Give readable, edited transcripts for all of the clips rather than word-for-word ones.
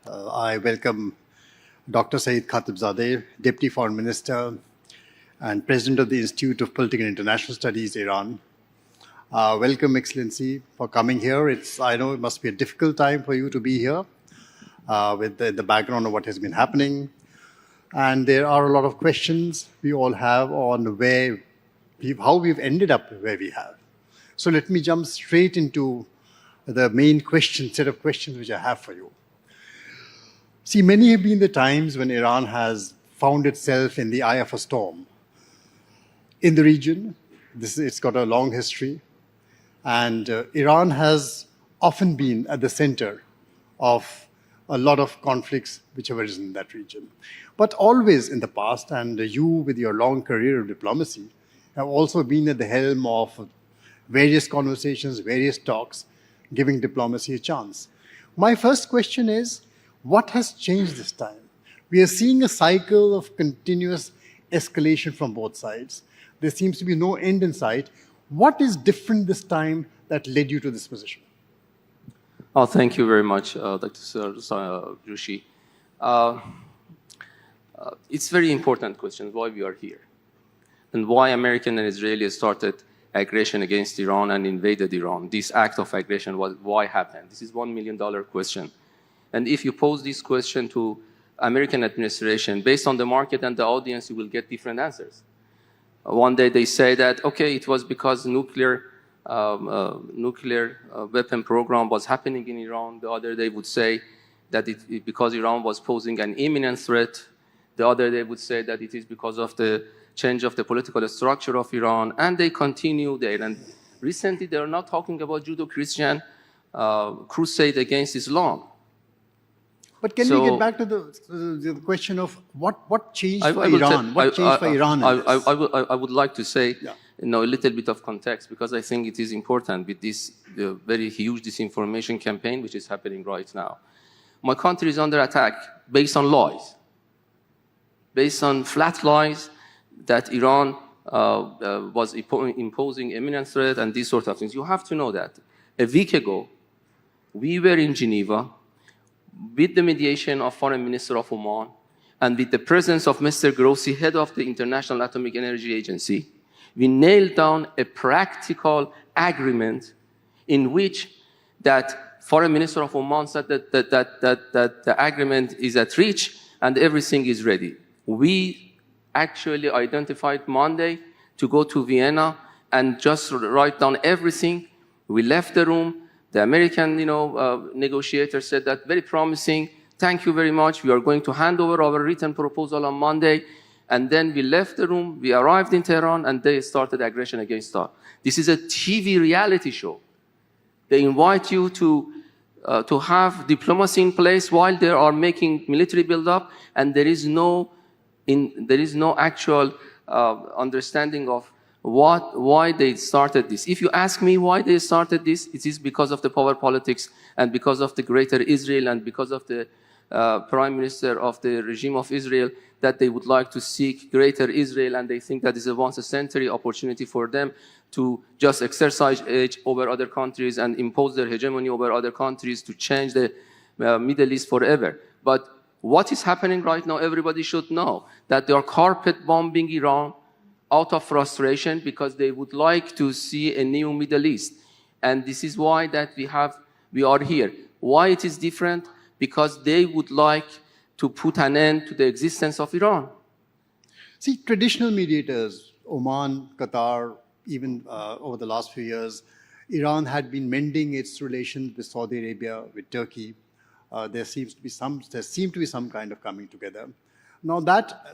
I welcome Dr. Saeed Khatibzadeh, Deputy Foreign Minister and President of the Institute of Political and International Studies, Iran. Welcome, Excellency, for coming here. I know it must be a difficult time for you to be here with the background of what has been happening. And there are a lot of questions we all have on how we've ended up where we have. So let me jump straight into the main set of questions which I have for you. See, many have been the times when Iran has found itself in the eye of a storm. In the region, it's got a long history, and Iran has often been at the center of a lot of conflicts which have arisen in that region. But always in the past, and you with your long career of diplomacy, have also been at the helm of various conversations, various talks, giving diplomacy a chance. My first question is, what has changed this time? We are seeing a cycle of continuous escalation from both sides. There seems to be no end in sight. What is different this time that led you to this position? Oh, thank you very much, Dr. Rushi. It's a very important question, why we are here, and why American and Israelis started aggression against Iran and invaded Iran. This act of aggression, why happened? This is $1 million question. And if you pose this question to American administration, based on the market and the audience, you will get different answers. One day they say that, okay, it was because nuclear weapon program was happening in Iran. The other day would say that because Iran was posing an imminent threat. The other day would say that it is because of the change of the political structure of Iran. And they continue there. And recently they are not talking about Judeo-Christian crusade against Islam. But can we get back to the question of what changed for Iran? What changed for Iran? I would like to say a little bit of context, because I think it is important with this very huge disinformation campaign which is happening right now. My country is under attack based on lies, based on flat lies that Iran was imposing imminent threat and these sort of things. You have to know that a week ago, we were in Geneva with the mediation of Foreign Minister of Oman and with the presence of Mr. Grossi, head of the International Atomic Energy Agency. We nailed down a practical agreement in which that Foreign Minister of Oman said that the agreement is at reach and everything is ready. We actually identified Monday to go to Vienna and just write down everything. We left the room. The American, negotiator said that very promising. Thank you very much. We are going to hand over our written proposal on Monday. And then we left the room. We arrived in Tehran, and they started aggression against us. This is a TV reality show. They invite you to have diplomacy in place while they are making military build-up, and there is no actual understanding of why they started this. If you ask me why they started this, it is because of the power politics and because of the Greater Israel and because of the Prime Minister of the regime of Israel, that they would like to seek Greater Israel, and they think that is a once-a-century opportunity for them to just exercise edge over other countries and impose their hegemony over other countries to change the Middle East forever. But what is happening right now, everybody should know that they are carpet bombing Iran out of frustration because they would like to see a new Middle East. And this is why that we are here. Why it is different? Because they would like to put an end to the existence of Iran. See, traditional mediators, Oman, Qatar, even over the last few years, Iran had been mending its relations with Saudi Arabia, with Turkey. There seemed to be some kind of coming together. Now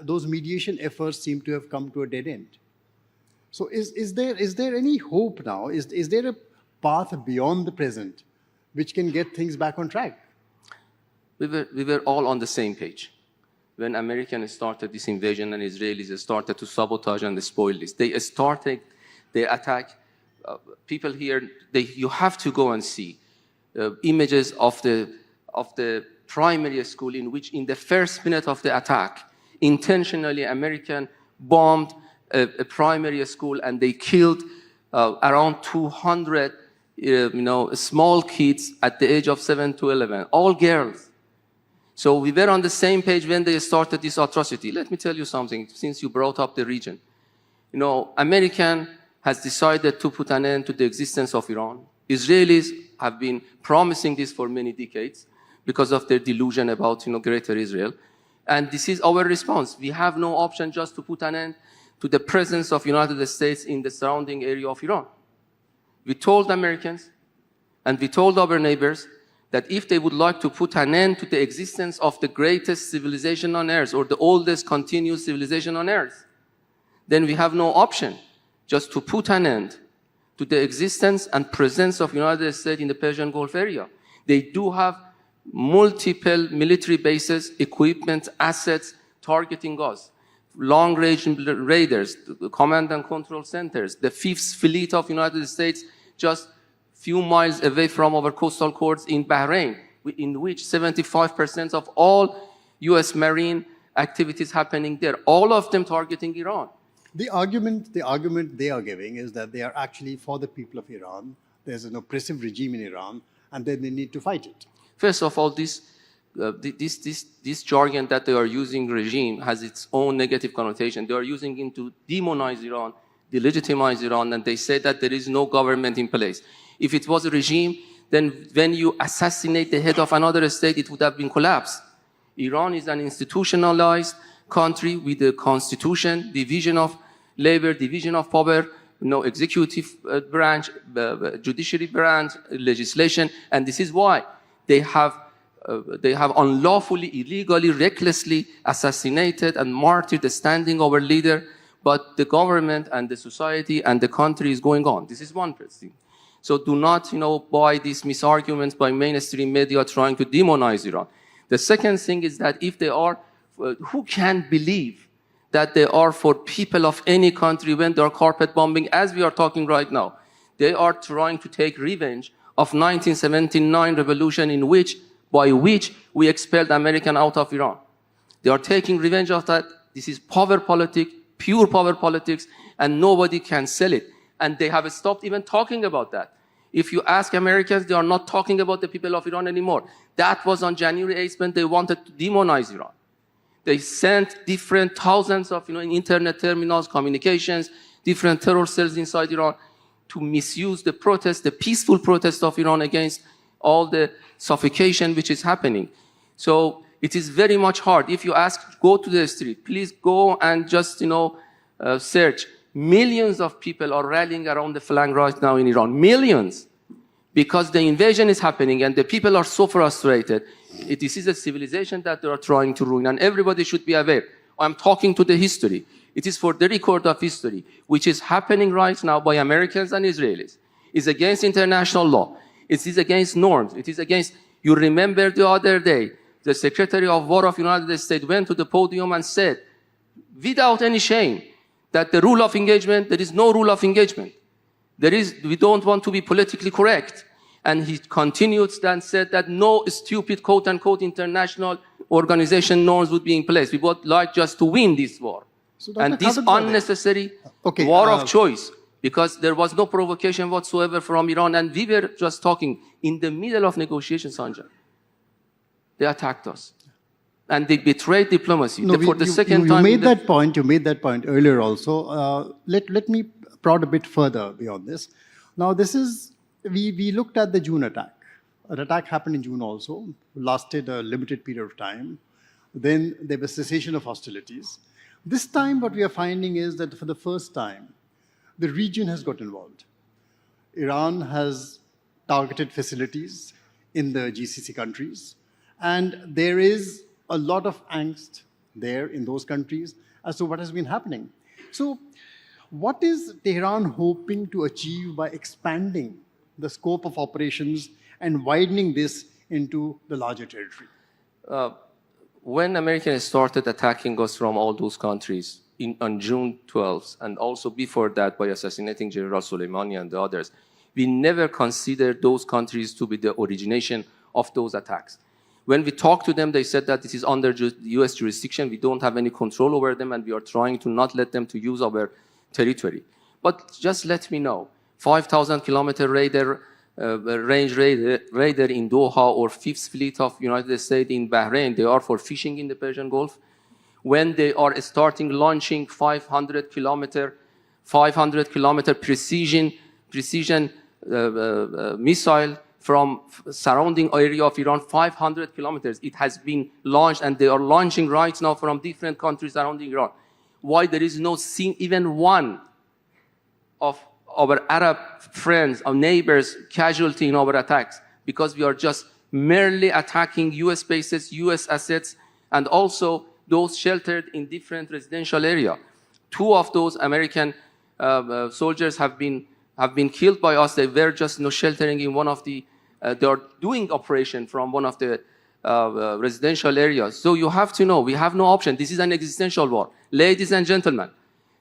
those mediation efforts seem to have come to a dead end. So is there any hope now? Is there a path beyond the present which can get things back on track? We were all on the same page. When Americans started this invasion and Israelis started to sabotage and spoil this, they started their attack. People here, you have to go and see images of the primary school in which in the first minute of the attack, intentionally American bombed a primary school and they killed around 200 small kids at the age of 7 to 11, all girls. So we were on the same page when they started this atrocity. Let me tell you something, since you brought up the region. You know, American has decided to put an end to the existence of Iran. Israelis have been promising this for many decades because of their delusion about, Greater Israel. And this is our response. We have no option just to put an end to the presence of United States in the surrounding area of Iran. We told Americans and we told our neighbors that if they would like to put an end to the existence of the greatest civilization on earth or the oldest continuous civilization on earth, then we have no option just to put an end to the existence and presence of United States in the Persian Gulf area. They do have multiple military bases, equipment, assets targeting us. Long-range raiders, command and control centers, the 5th fleet of United States just few miles away from our coastal courts in Bahrain, in which 75% of all US Marine activities happening there, all of them targeting Iran. The argument they are giving is that they are actually for the people of Iran. There's an oppressive regime in Iran, and then they need to fight it. First of all, this jargon that they are using, regime, has its own negative connotation. They are using it to demonize Iran, delegitimize Iran, and they say that there is no government in place. If it was a regime, then when you assassinate the head of another state, it would have been collapsed. Iran is an institutionalized country with a constitution, division of labor, division of power, executive branch, judiciary branch, legislation, and this is why they have unlawfully, illegally, recklessly assassinated and martyred the standing our leader, but the government and the society and the country is going on. This is one thing. So do not, buy these misarguments by mainstream media trying to demonize Iran. The second thing is that if they are, who can believe that they are for people of any country when they are carpet bombing, as we are talking right now? They are trying to take revenge of 1979 revolution by which we expelled American out of Iran. They are taking revenge of that. This is power politics, pure power politics, and nobody can sell it. And they have stopped even talking about that. If you ask Americans, they are not talking about the people of Iran anymore. That was on January 8th when they wanted to demonize Iran. They sent different thousands of internet terminals, communications, different terror cells inside Iran to misuse the protest, the peaceful protest of Iran against all the suffocation which is happening. So it is very much hard. If you ask, go to the street, please go and just search. Millions of people are rallying around the flag right now in Iran. Millions. Because the invasion is happening and the people are so frustrated. This is a civilization that they are trying to ruin, and everybody should be aware. I'm talking to the history. It is for the record of history, which is happening right now by Americans and Israelis. It's against international law. It is against norms. It is against, you remember the other day, the Secretary of War of the United States went to the podium and said, without any shame, that the rule of engagement, there is no rule of engagement. We don't want to be politically correct. And he continued and said that no stupid, quote unquote, international organization norms would be in place. We would like just to win this war. So and this unnecessary war of choice, because there was no provocation whatsoever from Iran, and we were just talking in the middle of negotiations, Sanjay. They attacked us. And they betrayed diplomacy. No, for the second time. You made that point earlier also. Let me prod a bit further beyond this. Now, we looked at the June attack. An attack happened in June also, lasted a limited period of time. Then there was cessation of hostilities. This time, what we are finding is that for the first time, the region has got involved. Iran has targeted facilities in the GCC countries, and there is a lot of angst there in those countries as to what has been happening. So what is Tehran hoping to achieve by expanding the scope of operations and widening this into the larger territory? When Americans started attacking us from all those countries on June 12th, and also before that by assassinating General Soleimani and the others, we never considered those countries to be the origination of those attacks. When we talked to them, they said that this is under US jurisdiction, we don't have any control over them, and we are trying to not let them to use our territory. But just let me know, 5,000 kilometer raider range raider in Doha or Fifth Fleet of United States in Bahrain, they are for fishing in the Persian Gulf. When they are starting launching 500 kilometer precision missile from surrounding area of Iran, 500 kilometers. It has been launched, and they are launching right now from different countries surrounding Iran. Why there is no even one of our Arab friends, our neighbors, casualty in our attacks? Because we are just merely attacking US bases, US assets, and also those sheltered in different residential area. 2 of those American soldiers have been killed by us. They were just sheltering in one of the, they are doing operation from one of the residential areas. So you have to know, we have no option. This is an existential war. Ladies and gentlemen,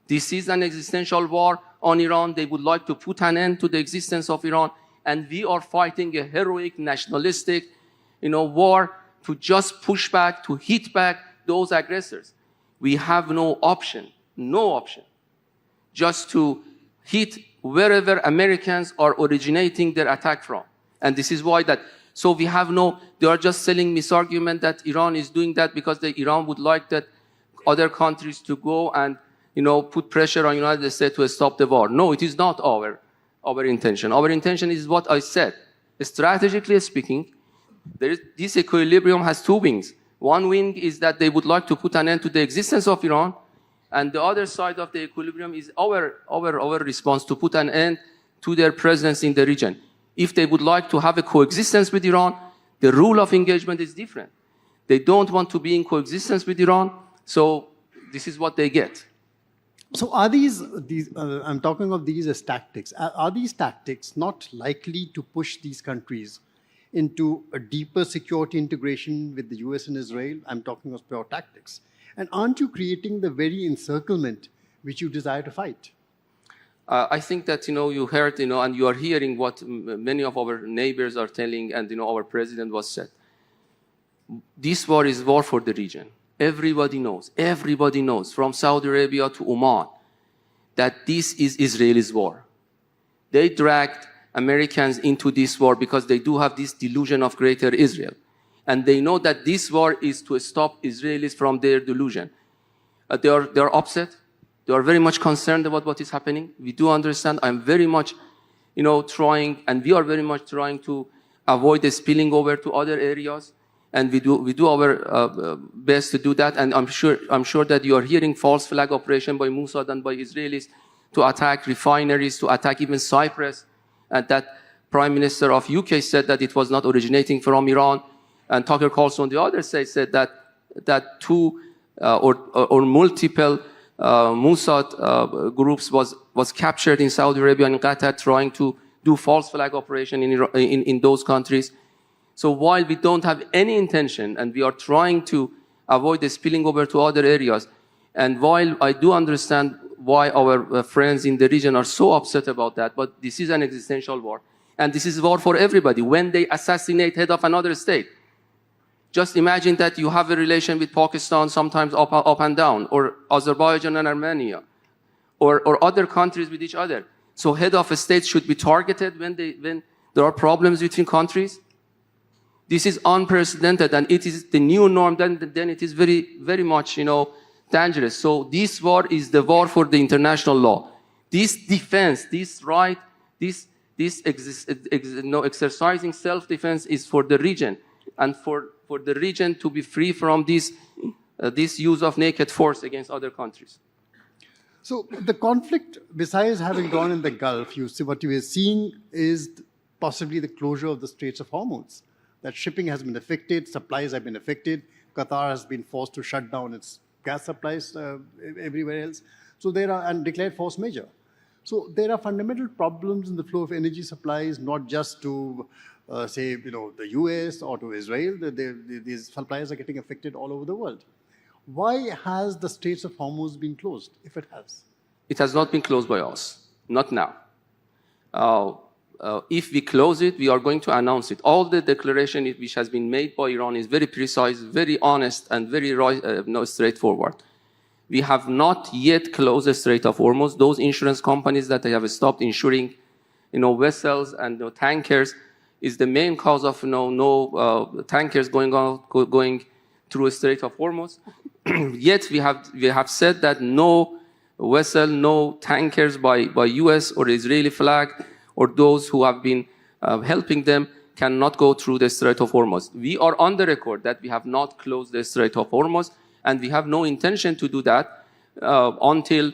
this is an existential war on Iran. They would like to put an end to the existence of Iran. And we are fighting a heroic, nationalistic, war to just push back, to hit back those aggressors. We have no option, just to hit wherever Americans are originating their attack from. And this is why so we have they are just selling misargument that Iran is doing that because Iran would like that other countries to go and, put pressure on United States to stop the war. No, it is not our intention. Our intention is what I said. Strategically speaking, this equilibrium has 2 wings. One wing is that they would like to put an end to the existence of Iran, and the other side of the equilibrium is our response to put an end to their presence in the region. If they would like to have a coexistence with Iran, the rule of engagement is different. They don't want to be in coexistence with Iran, so this is what they get. So are these I'm talking of these as tactics. Are these tactics not likely to push these countries into a deeper security integration with the US and Israel? I'm talking of pure tactics. And aren't you creating the very encirclement which you desire to fight? I think that, you heard, and you are hearing what many of our neighbors are telling, and, our president was said. This war is war for the region. Everybody knows, from Saudi Arabia to Oman, that this is Israel's war. They dragged Americans into this war because they do have this delusion of Greater Israel. And they know that this war is to stop Israelis from their delusion. They are upset. They are very much concerned about what is happening. We do understand. I'm very much, trying, and we are very much trying to avoid the spilling over to other areas. And we do our best to do that. And I'm sure that you are hearing false flag operation by Mossad and by Israelis to attack refineries, to attack even Cyprus. And that Prime Minister of UK said that it was not originating from Iran. And Tucker Carlson on the other side said that 2 or multiple Mossad groups was captured in Saudi Arabia and Qatar trying to do false flag operation in those countries. So while we don't have any intention and we are trying to avoid the spilling over to other areas, and while I do understand why our friends in the region are so upset about that, but this is an existential war. And this is a war for everybody. When they assassinate head of another state, just imagine that you have a relation with Pakistan, sometimes up and down, or Azerbaijan and Armenia, or other countries with each other. So head of a state should be targeted when there are problems between countries. This is unprecedented, and it is the new norm. Then it is very, very much, dangerous. So this war is the war for the international law. This defense, this right, exercising self-defense is for the region, and for the region to be free from this use of naked force against other countries. So the conflict, besides having gone in the Gulf, what you are seeing is possibly the closure of the Straits of Hormuz. That shipping has been affected, supplies have been affected. Qatar has been forced to shut down its gas supplies everywhere else. So and declared force majeure. So there are fundamental problems in the flow of energy supplies, not just to, the US or to Israel. These supplies are getting affected all over the world. Why has the Straits of Hormuz been closed, if it has? It has not been closed by us, not now. If we close it, we are going to announce it. All the declaration which has been made by Iran is very precise, very honest, and very straightforward. We have not yet closed the Strait of Hormuz. Those insurance companies that they have stopped insuring vessels and tankers is the main cause of no tankers going through a Strait of Hormuz. Yet we have said that no vessel, no tankers by U.S. or Israeli flag or those who have been helping them cannot go through the Strait of Hormuz. We are on the record that we have not closed the Strait of Hormuz, and we have no intention to do that until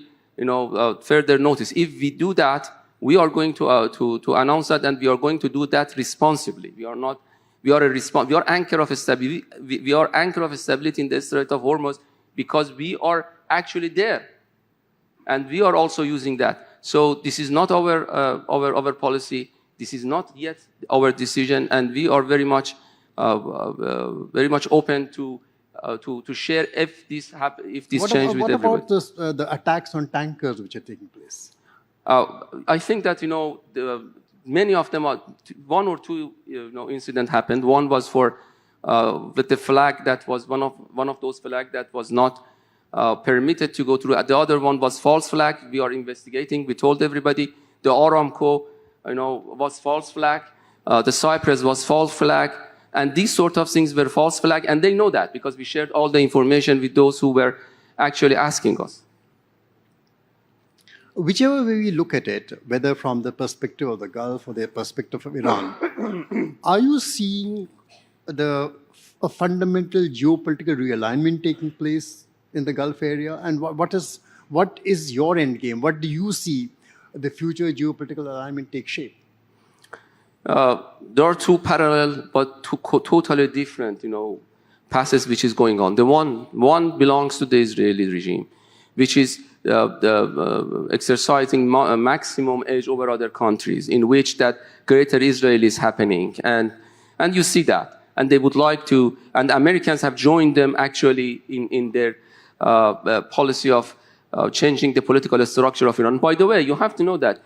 further notice. If we do that, we are going to announce that, and we are going to do that responsibly. We are anchor of stability. We are anchor of stability in the Strait of Hormuz because we are actually there, and we are also using that. So this is not our policy. This is not yet our decision, and we are very much open to share if this change with everybody. What about the attacks on tankers which are taking place? I think that many of them are one or two incidents happened. One was with the flag that was one of those flags that was not permitted to go through. The other one was false flag. We are investigating. We told everybody the Aramco was false flag. The Cyprus was false flag. And these sort of things were false flag. And they know that because we shared all the information with those who were actually asking us. Whichever way we look at it, whether from the perspective of the Gulf or the perspective of Iran, are you seeing a fundamental geopolitical realignment taking place in the Gulf area? And what is your end game? What do you see the future geopolitical alignment take shape? There are two parallel but totally different, passes which is going on. The one belongs to the Israeli regime, which is exercising maximum edge over other countries, in which that Greater Israel is happening, and you see that, and they would like to, and Americans have joined them actually in their policy of changing the political structure of Iran. By the way, you have to know that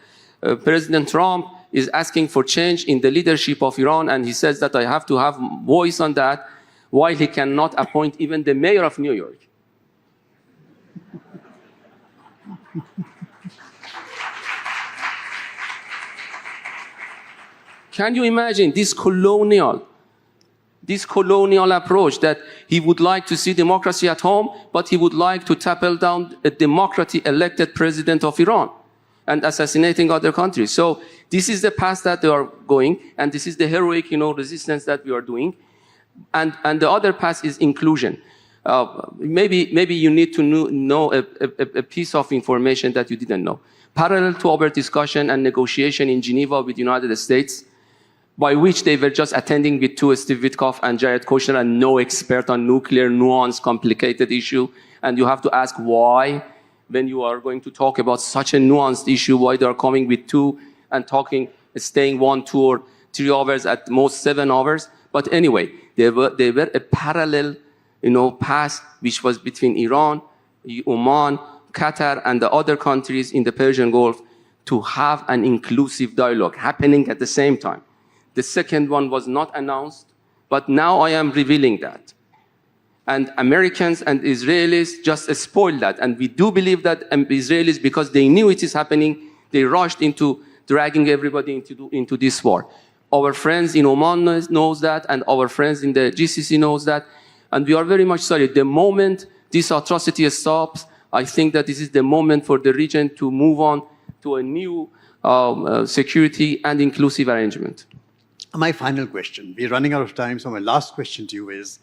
President Trump is asking for change in the leadership of Iran, and he says that I have to have voice on that, while he cannot appoint even the mayor of New York. Can you imagine this colonial approach that he would like to see democracy at home, but he would like to topple down a democratically elected president of Iran and assassinating other countries? So this is the path that they are going, and this is the heroic, resistance that we are doing. And the other path is inclusion. Maybe you need to know a piece of information that you didn't know. Parallel to our discussion and negotiation in Geneva with the United States, by which they were just attending with Steve Witkoff and Jared Kushner, and no expert on nuclear, nuanced, complicated issue. And you have to ask why, when you are going to talk about such a nuanced issue, why they are coming with two and staying 1, 2, or 3 hours, at most 7 hours. But anyway, they were a parallel, path which was between Iran, Oman, Qatar, and the other countries in the Persian Gulf to have an inclusive dialogue happening at the same time. The second one was not announced, but now I am revealing that. And Americans and Israelis just spoiled that. And we do believe that Israelis, because they knew it is happening, they rushed into dragging everybody into this war. Our friends in Oman knows that, and our friends in the GCC knows that. And we are very much sorry. The moment this atrocity stops, I think that this is the moment for the region to move on to a new security and inclusive arrangement. My final question, we're running out of time, so my last question to you is,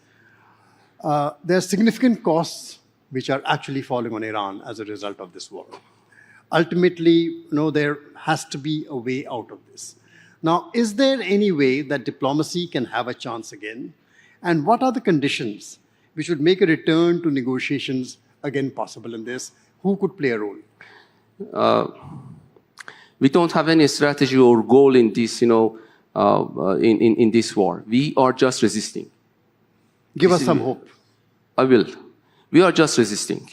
there are significant costs which are actually falling on Iran as a result of this war. Ultimately, there has to be a way out of this. Now, is there any way that diplomacy can have a chance again? And what are the conditions which would make a return to negotiations again possible in this? Who could play a role? We don't have any strategy or goal in this, in this war. We are just resisting. Give us some hope. I will. We are just resisting.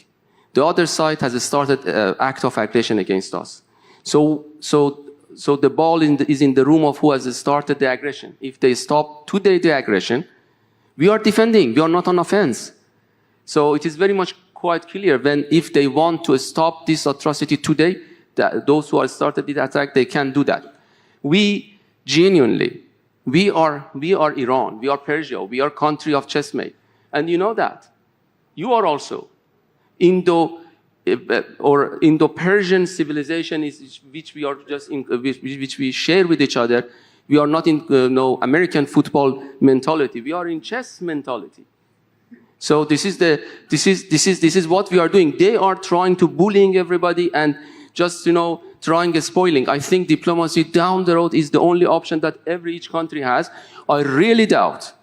The other side has started an act of aggression against us. So the ball is in the room of who has started the aggression. If they stop today the aggression, we are defending. We are not on offense. So it is very much quite clear if they want to stop this atrocity today, those who have started the attack, they can do that. We genuinely, we are Iran, we are Persia, we are country of chessmate. And you know that. You are also. Indo-Persian civilization is which we are just which we share with each other. We are not in American football mentality. We are in chess mentality. So this is what we are doing. They are trying to bullying everybody and just trying spoiling. I think diplomacy down the road is the only option that each country has. I really doubt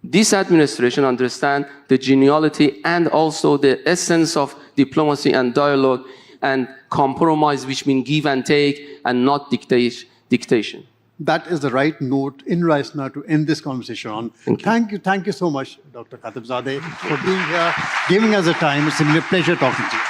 this administration understand the geniality and also the essence of diplomacy and dialogue and compromise, which means give and take and not dictation. That is the right note in Raisina to end this conversation on. Thank you so much, Dr. Khatibzadeh, for being here, giving us the time. It's been a pleasure talking to you.